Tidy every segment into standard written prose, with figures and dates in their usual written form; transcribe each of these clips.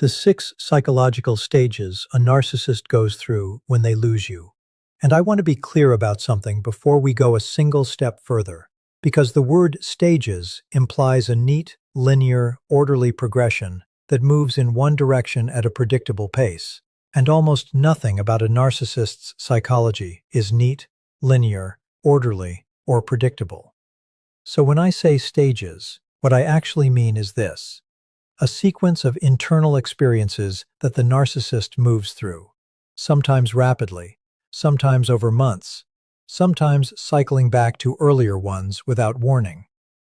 The 6 psychological stages a narcissist goes through when they lose you. And I want to be clear about something before we go a single step further, because the word stages implies a neat, linear, orderly progression that moves in one direction at a predictable pace. And almost nothing about a narcissist's psychology is neat, linear, orderly, or predictable. So when I say stages, what I actually mean is this: a sequence of internal experiences that the narcissist moves through, sometimes rapidly, sometimes over months, sometimes cycling back to earlier ones without warning,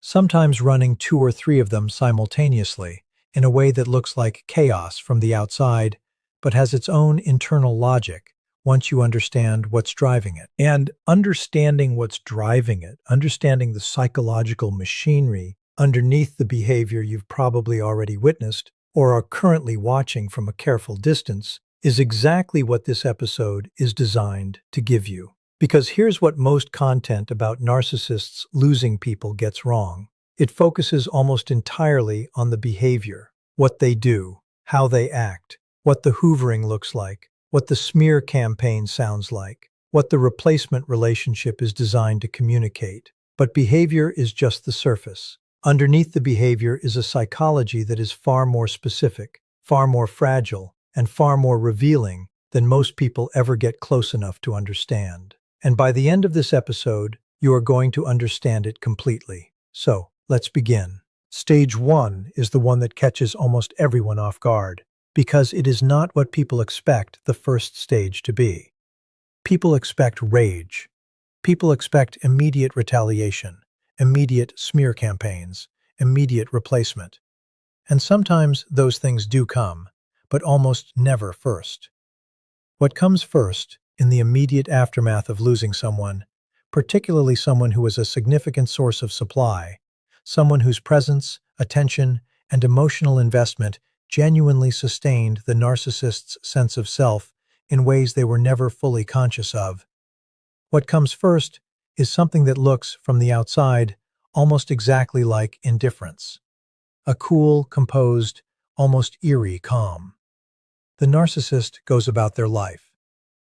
sometimes running 2 or 3 of them simultaneously in a way that looks like chaos from the outside, but has its own internal logic once you understand what's driving it. And understanding what's driving it, understanding the psychological machinery underneath the behavior you've probably already witnessed or are currently watching from a careful distance, is exactly what this episode is designed to give you. Because here's what most content about narcissists losing people gets wrong. It focuses almost entirely on the behavior, what they do, how they act, what the hoovering looks like, what the smear campaign sounds like, what the replacement relationship is designed to communicate. But behavior is just the surface. Underneath the behavior is a psychology that is far more specific, far more fragile, and far more revealing than most people ever get close enough to understand. And by the end of this episode, you are going to understand it completely. So, let's begin. Stage 1 is the one that catches almost everyone off guard, because it is not what people expect the first stage to be. People expect rage. People expect immediate retaliation, immediate smear campaigns, immediate replacement. And sometimes those things do come, but almost never first. What comes first, in the immediate aftermath of losing someone, particularly someone who is a significant source of supply, someone whose presence, attention, and emotional investment genuinely sustained the narcissist's sense of self in ways they were never fully conscious of. What comes first is something that looks, from the outside, almost exactly like indifference. A cool, composed, almost eerie calm. The narcissist goes about their life.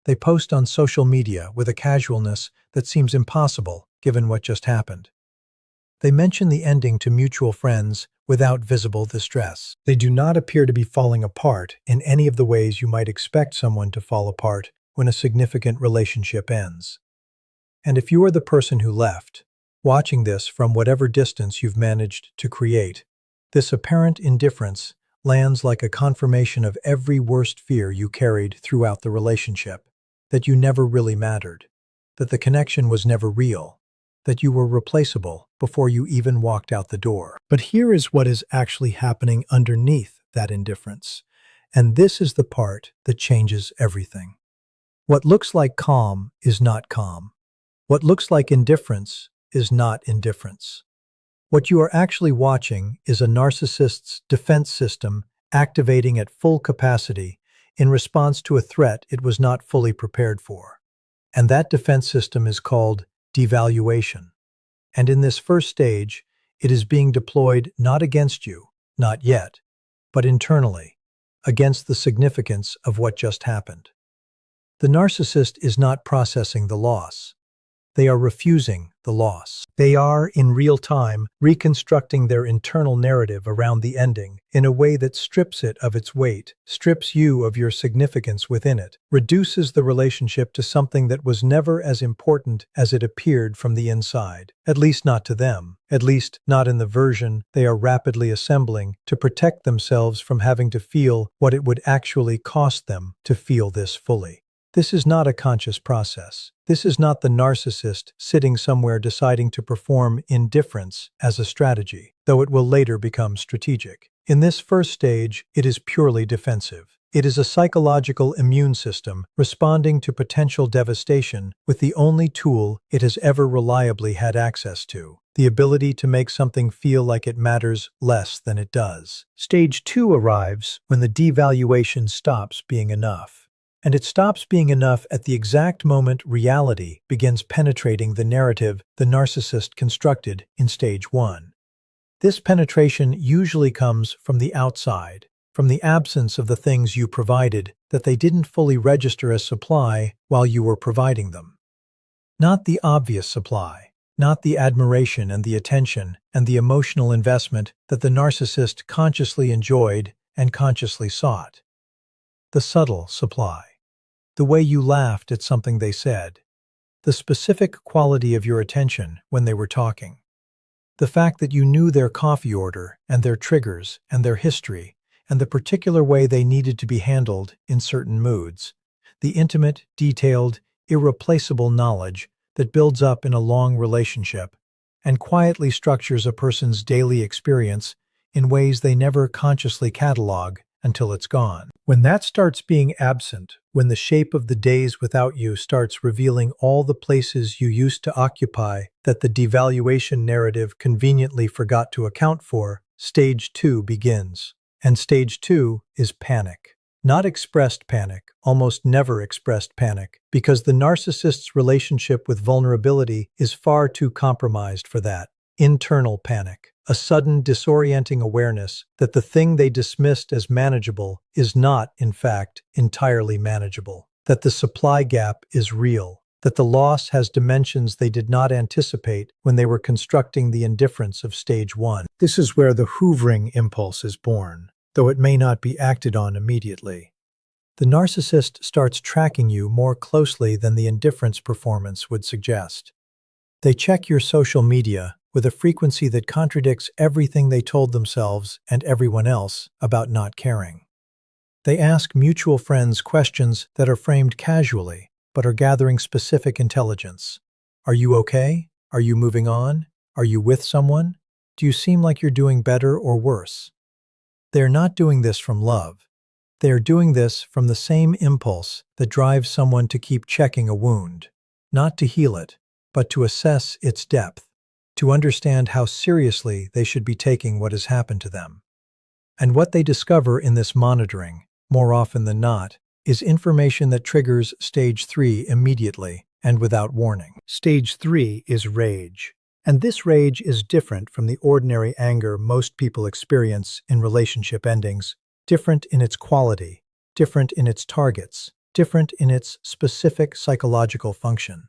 They post on social media with a casualness that seems impossible given what just happened. They mention the ending to mutual friends without visible distress. They do not appear to be falling apart in any of the ways you might expect someone to fall apart when a significant relationship ends. And if you are the person who left, watching this from whatever distance you've managed to create, this apparent indifference lands like a confirmation of every worst fear you carried throughout the relationship, that you never really mattered, that the connection was never real, that you were replaceable before you even walked out the door. But here is what is actually happening underneath that indifference, and this is the part that changes everything. What looks like calm is not calm. What looks like indifference is not indifference. What you are actually watching is a narcissist's defense system activating at full capacity in response to a threat it was not fully prepared for. And that defense system is called devaluation. And in this first stage, it is being deployed not against you, not yet, but internally, against the significance of what just happened. The narcissist is not processing the loss. They are refusing the loss. They are, in real time, reconstructing their internal narrative around the ending in a way that strips it of its weight, strips you of your significance within it, reduces the relationship to something that was never as important as it appeared from the inside. At least not to them. At least not in the version they are rapidly assembling to protect themselves from having to feel what it would actually cost them to feel this fully. This is not a conscious process. This is not the narcissist sitting somewhere deciding to perform indifference as a strategy, though it will later become strategic. In this first stage, it is purely defensive. It is a psychological immune system responding to potential devastation with the only tool it has ever reliably had access to: the ability to make something feel like it matters less than it does. Stage 2 arrives when the devaluation stops being enough. And it stops being enough at the exact moment reality begins penetrating the narrative the narcissist constructed in stage 1. This penetration usually comes from the outside, from the absence of the things you provided that they didn't fully register as supply while you were providing them. Not the obvious supply, not the admiration and the attention and the emotional investment that the narcissist consciously enjoyed and consciously sought. The subtle supply. The way you laughed at something they said. The specific quality of your attention when they were talking. The fact that you knew their coffee order and their triggers and their history and the particular way they needed to be handled in certain moods. The intimate, detailed, irreplaceable knowledge that builds up in a long relationship and quietly structures a person's daily experience in ways they never consciously catalog until it's gone. When that starts being absent, when the shape of the days without you starts revealing all the places you used to occupy that the devaluation narrative conveniently forgot to account for, stage 2 begins. And stage 2 is panic. Not expressed panic, almost never expressed panic, because the narcissist's relationship with vulnerability is far too compromised for that. Internal panic. A sudden disorienting awareness that the thing they dismissed as manageable is not, in fact, entirely manageable. That the supply gap is real. That the loss has dimensions they did not anticipate when they were constructing the indifference of stage 1. This is where the hoovering impulse is born, though it may not be acted on immediately. The narcissist starts tracking you more closely than the indifference performance would suggest. They check your social media with a frequency that contradicts everything they told themselves and everyone else about not caring. They ask mutual friends questions that are framed casually, but are gathering specific intelligence. Are you okay? Are you moving on? Are you with someone? Do you seem like you're doing better or worse? They are not doing this from love. They are doing this from the same impulse that drives someone to keep checking a wound, not to heal it, but to assess its depth, to understand how seriously they should be taking what has happened to them. And what they discover in this monitoring, more often than not, is information that triggers stage 3 immediately and without warning. Stage 3 is rage. And this rage is different from the ordinary anger most people experience in relationship endings, different in its quality, different in its targets, different in its specific psychological function.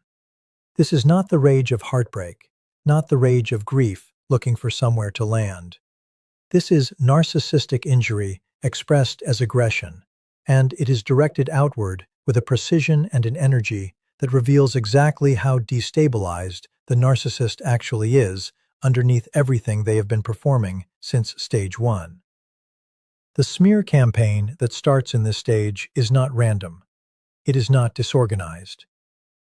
This is not the rage of heartbreak, not the rage of grief looking for somewhere to land. This is narcissistic injury expressed as aggression, and it is directed outward with a precision and an energy that reveals exactly how destabilized the narcissist actually is underneath everything they have been performing since stage 1. The smear campaign that starts in this stage is not random. It is not disorganized.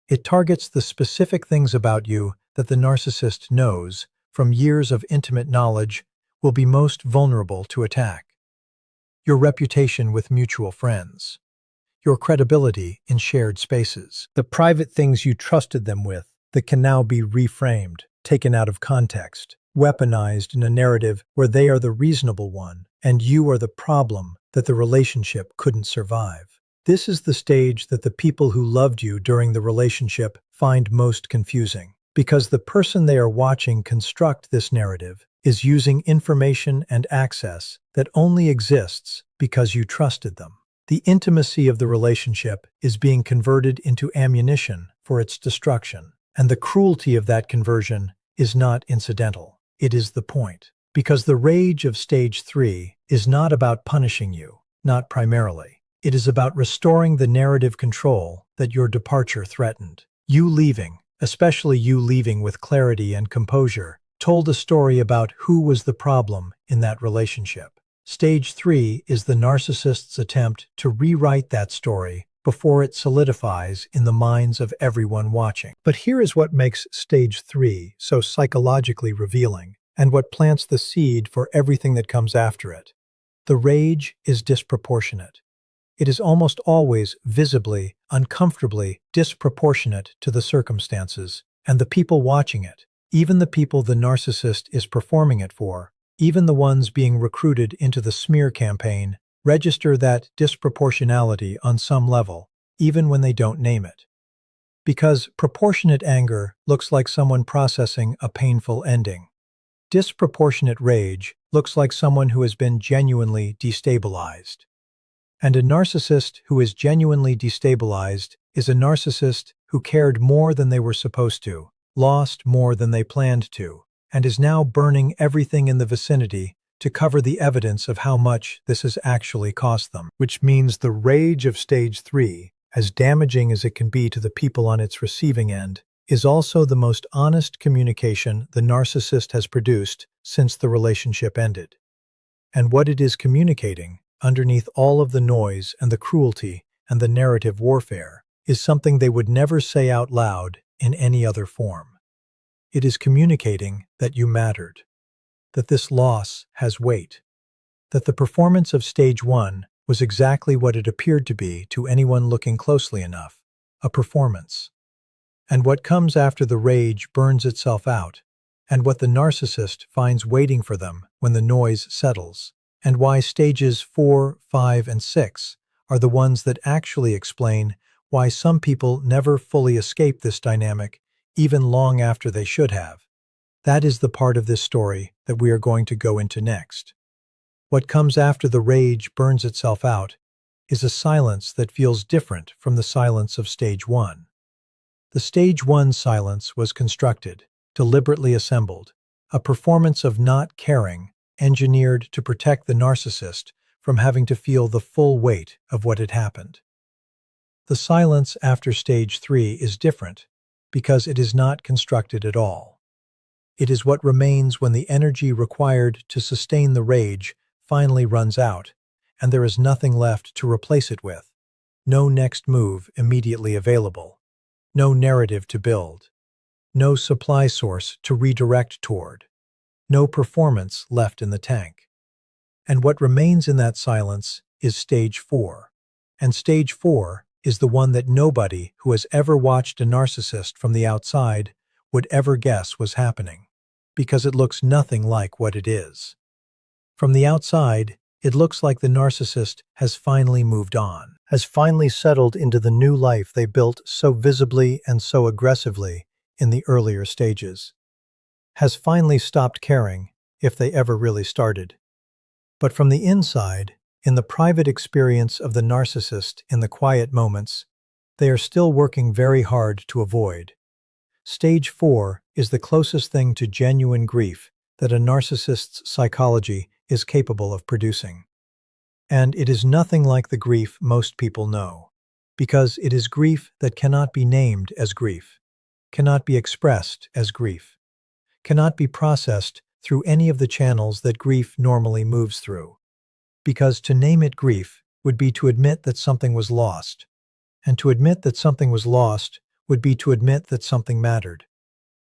It targets the specific things about you that the narcissist knows, from years of intimate knowledge, will be most vulnerable to attack. Your reputation with mutual friends. Your credibility in shared spaces. The private things you trusted them with that can now be reframed, taken out of context, weaponized in a narrative where they are the reasonable one and you are the problem that the relationship couldn't survive. This is the stage that the people who loved you during the relationship find most confusing, because the person they are watching construct this narrative is using information and access that only exists because you trusted them. The intimacy of the relationship is being converted into ammunition for its destruction, and the cruelty of that conversion is not incidental. It is the point. Because the rage of stage 3 is not about punishing you, not primarily. It is about restoring the narrative control that your departure threatened. You leaving, especially you leaving with clarity and composure, told a story about who was the problem in that relationship. Stage 3 is the narcissist's attempt to rewrite that story before it solidifies in the minds of everyone watching. But here is what makes stage 3 so psychologically revealing, and what plants the seed for everything that comes after it. The rage is disproportionate. It is almost always visibly, uncomfortably disproportionate to the circumstances and the people watching it, even the people the narcissist is performing it for, even the ones being recruited into the smear campaign, register that disproportionality on some level, even when they don't name it. Because proportionate anger looks like someone processing a painful ending. Disproportionate rage looks like someone who has been genuinely destabilized. And a narcissist who is genuinely destabilized is a narcissist who cared more than they were supposed to, lost more than they planned to, and is now burning everything in the vicinity to cover the evidence of how much this has actually cost them. Which means the rage of stage 3, as damaging as it can be to the people on its receiving end, is also the most honest communication the narcissist has produced since the relationship ended. And what it is communicating, underneath all of the noise and the cruelty and the narrative warfare, is something they would never say out loud in any other form. It is communicating that you mattered, that this loss has weight, that the performance of stage 1 was exactly what it appeared to be to anyone looking closely enough, a performance. And what comes after the rage burns itself out, and what the narcissist finds waiting for them when the noise settles, and why stages 4, 5, and 6 are the ones that actually explain why some people never fully escape this dynamic, even long after they should have. That is the part of this story that we are going to go into next. What comes after the rage burns itself out is a silence that feels different from the silence of stage 1. The stage 1 silence was constructed, deliberately assembled, a performance of not caring, engineered to protect the narcissist from having to feel the full weight of what had happened. The silence after stage 3 is different because it is not constructed at all. It is what remains when the energy required to sustain the rage finally runs out, and there is nothing left to replace it with. No next move immediately available. No narrative to build. No supply source to redirect toward. No performance left in the tank. And what remains in that silence is stage 4. And stage 4 is the one that nobody who has ever watched a narcissist from the outside would ever guess was happening, because it looks nothing like what it is. From the outside, it looks like the narcissist has finally moved on, has finally settled into the new life they built so visibly and so aggressively in the earlier stages, has finally stopped caring if they ever really started. But from the inside, in the private experience of the narcissist in the quiet moments, they are still working very hard to avoid. Stage 4 is the closest thing to genuine grief that a narcissist's psychology is capable of producing. And it is nothing like the grief most people know, because it is grief that cannot be named as grief, cannot be expressed as grief, cannot be processed through any of the channels that grief normally moves through. Because to name it grief would be to admit that something was lost, and to admit that something was lost would be to admit that something mattered.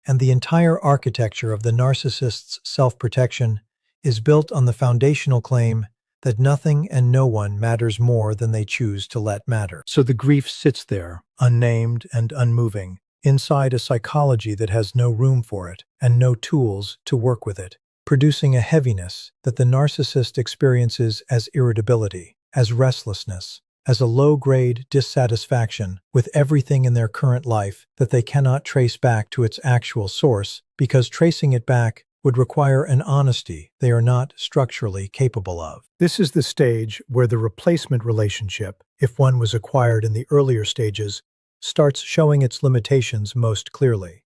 And the entire architecture of the narcissist's self-protection is built on the foundational claim that nothing and no one matters more than they choose to let matter. So the grief sits there, unnamed and unmoving, inside a psychology that has no room for it and no tools to work with it, producing a heaviness that the narcissist experiences as irritability, as restlessness, as a low-grade dissatisfaction with everything in their current life that they cannot trace back to its actual source, because tracing it back would require an honesty they are not structurally capable of. This is the stage where the replacement relationship, if one was acquired in the earlier stages, starts showing its limitations most clearly.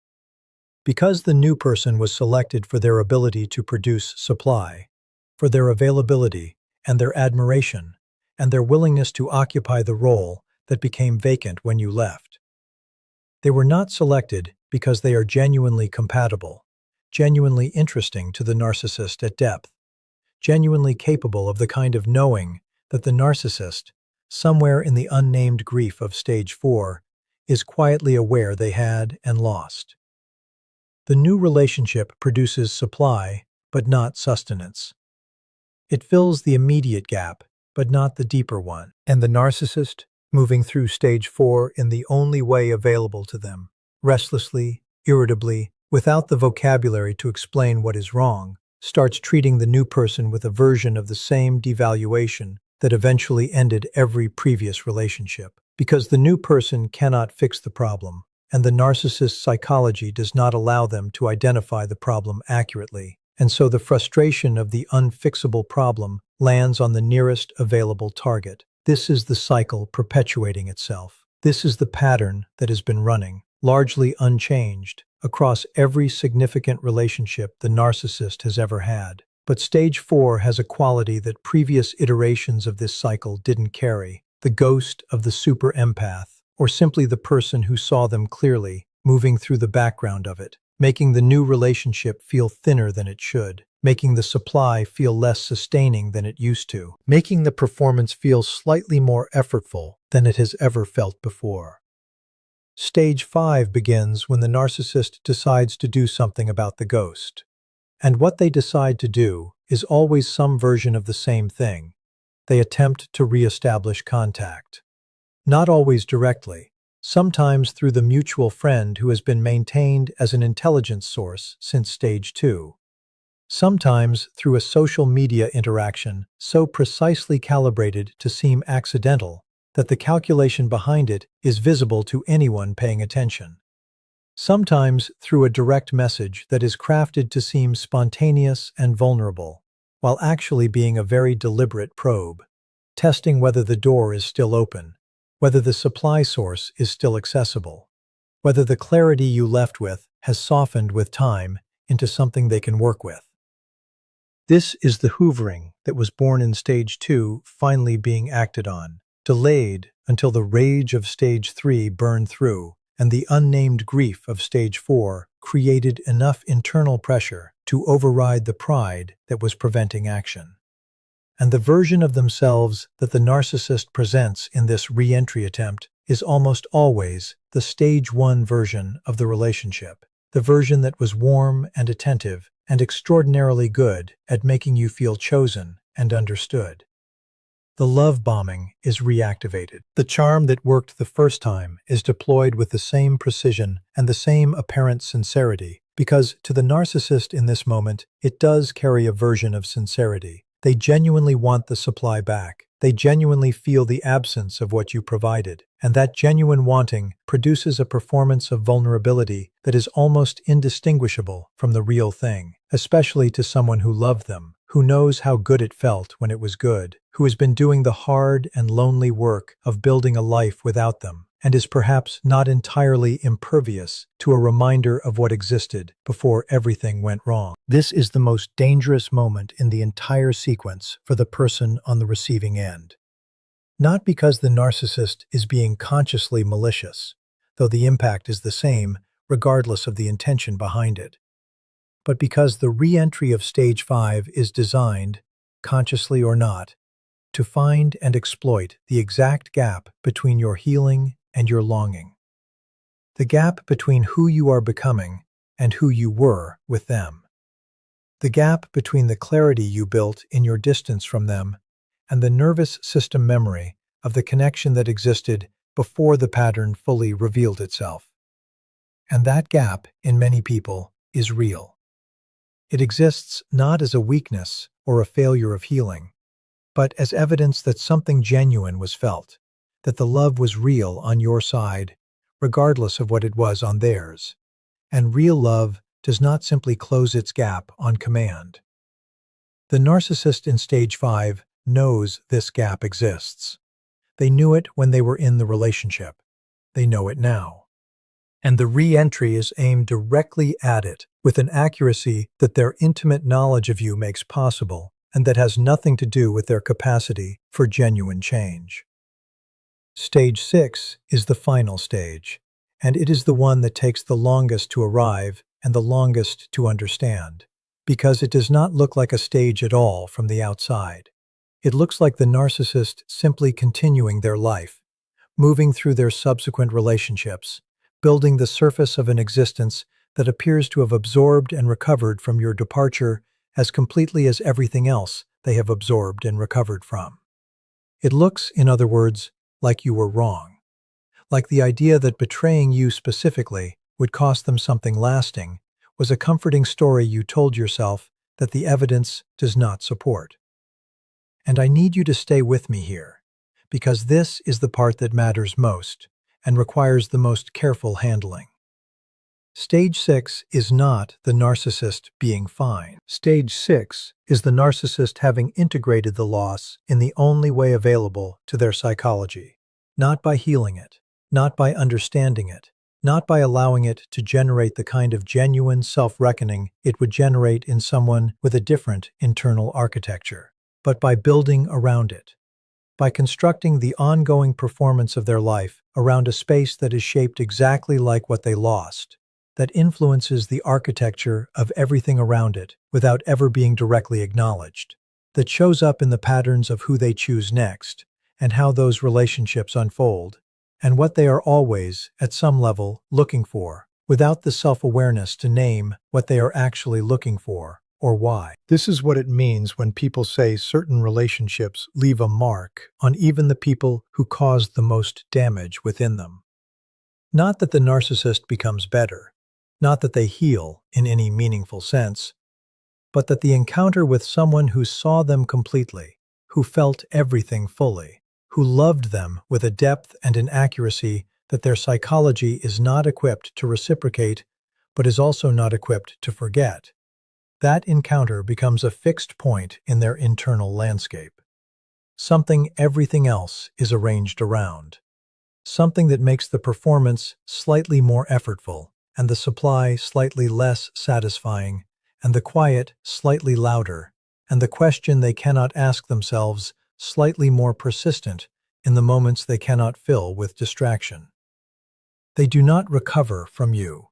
Because the new person was selected for their ability to produce supply, for their availability and their admiration, and their willingness to occupy the role that became vacant when you left. They were not selected because they are genuinely compatible, genuinely interesting to the narcissist at depth, genuinely capable of the kind of knowing that the narcissist, somewhere in the unnamed grief of stage 4, is quietly aware they had and lost. The new relationship produces supply, but not sustenance. It fills the immediate gap, but not the deeper one. And the narcissist, moving through stage 4 in the only way available to them, restlessly, irritably, without the vocabulary to explain what is wrong, starts treating the new person with a version of the same devaluation that eventually ended every previous relationship. Because the new person cannot fix the problem, and the narcissist's psychology does not allow them to identify the problem accurately and so the frustration of the unfixable problem lands on the nearest available target. This is the cycle perpetuating itself. This is the pattern that has been running, largely unchanged, across every significant relationship the narcissist has ever had. But stage 4 has a quality that previous iterations of this cycle didn't carry: the ghost of the super empath, or simply the person who saw them clearly, moving through the background of it, making the new relationship feel thinner than it should, making the supply feel less sustaining than it used to, making the performance feel slightly more effortful than it has ever felt before. Stage 5 begins when the narcissist decides to do something about the ghost. And what they decide to do is always some version of the same thing. They attempt to re-establish contact. Not always directly, sometimes through the mutual friend who has been maintained as an intelligence source since stage 2. Sometimes through a social media interaction so precisely calibrated to seem accidental that the calculation behind it is visible to anyone paying attention. Sometimes through a direct message that is crafted to seem spontaneous and vulnerable, while actually being a very deliberate probe, testing whether the door is still open, whether the supply source is still accessible, whether the clarity you left with has softened with time into something they can work with. This is the hoovering that was born in stage 2 finally being acted on, delayed until the rage of stage 3 burned through, and the unnamed grief of stage 4 created enough internal pressure to override the pride that was preventing action. And the version of themselves that the narcissist presents in this re-entry attempt is almost always the stage 1 version of the relationship, the version that was warm and attentive and extraordinarily good at making you feel chosen and understood. The love bombing is reactivated. The charm that worked the first time is deployed with the same precision and the same apparent sincerity, because to the narcissist in this moment, it does carry a version of sincerity. They genuinely want the supply back. They genuinely feel the absence of what you provided, and that genuine wanting produces a performance of vulnerability that is almost indistinguishable from the real thing, especially to someone who loved them, who knows how good it felt when it was good, who has been doing the hard and lonely work of building a life without them, and is perhaps not entirely impervious to a reminder of what existed before everything went wrong. This is the most dangerous moment in the entire sequence for the person on the receiving end. Not because the narcissist is being consciously malicious, though the impact is the same regardless of the intention behind it, but because the re-entry of stage 5 is designed, consciously or not, to find and exploit the exact gap between your healing and your longing. The gap between who you are becoming and who you were with them. The gap between the clarity you built in your distance from them and the nervous system memory of the connection that existed before the pattern fully revealed itself. And that gap, in many people, is real. It exists not as a weakness or a failure of healing, but as evidence that something genuine was felt, that the love was real on your side, regardless of what it was on theirs. And real love does not simply close its gap on command. The narcissist in stage 5 knows this gap exists. They knew it when they were in the relationship. They know it now. And the re-entry is aimed directly at it, with an accuracy that their intimate knowledge of you makes possible, and that has nothing to do with their capacity for genuine change. Stage 6 is the final stage, and it is the one that takes the longest to arrive and the longest to understand, because it does not look like a stage at all from the outside. It looks like the narcissist simply continuing their life, moving through their subsequent relationships, building the surface of an existence that appears to have absorbed and recovered from your departure as completely as everything else they have absorbed and recovered from. It looks, in other words, like you were wrong. Like the idea that betraying you specifically would cost them something lasting was a comforting story you told yourself that the evidence does not support. And I need you to stay with me here, because this is the part that matters most and requires the most careful handling. Stage 6 is not the narcissist being fine. Stage 6 is the narcissist having integrated the loss in the only way available to their psychology. Not by healing it, not by understanding it, not by allowing it to generate the kind of genuine self-reckoning it would generate in someone with a different internal architecture, but by building around it. By constructing the ongoing performance of their life around a space that is shaped exactly like what they lost, that influences the architecture of everything around it without ever being directly acknowledged, that shows up in the patterns of who they choose next, and how those relationships unfold, and what they are always, at some level, looking for, without the self-awareness to name what they are actually looking for, or why. This is what it means when people say certain relationships leave a mark on even the people who caused the most damage within them. Not that the narcissist becomes better, not that they heal in any meaningful sense, but that the encounter with someone who saw them completely, who felt everything fully, who loved them with a depth and an accuracy that their psychology is not equipped to reciprocate, but is also not equipped to forget. That encounter becomes a fixed point in their internal landscape. Something everything else is arranged around. Something that makes the performance slightly more effortful, and the supply slightly less satisfying, and the quiet slightly louder, and the question they cannot ask themselves slightly more persistent in the moments they cannot fill with distraction. They do not recover from you.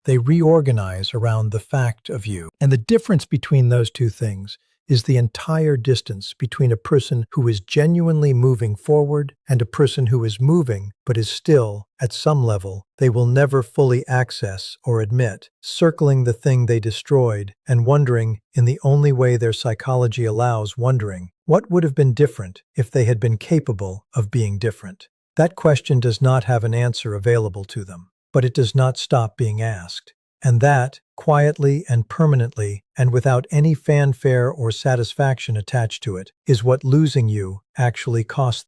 They reorganize around the fact of you. And the difference between those two things is the entire distance between a person who is genuinely moving forward and a person who is moving but is still, at some level, they will never fully access or admit, circling the thing they destroyed and wondering, in the only way their psychology allows wondering, what would have been different if they had been capable of being different. That question does not have an answer available to them, but it does not stop being asked. And that, quietly and permanently, and without any fanfare or satisfaction attached to it, is what losing you actually costs.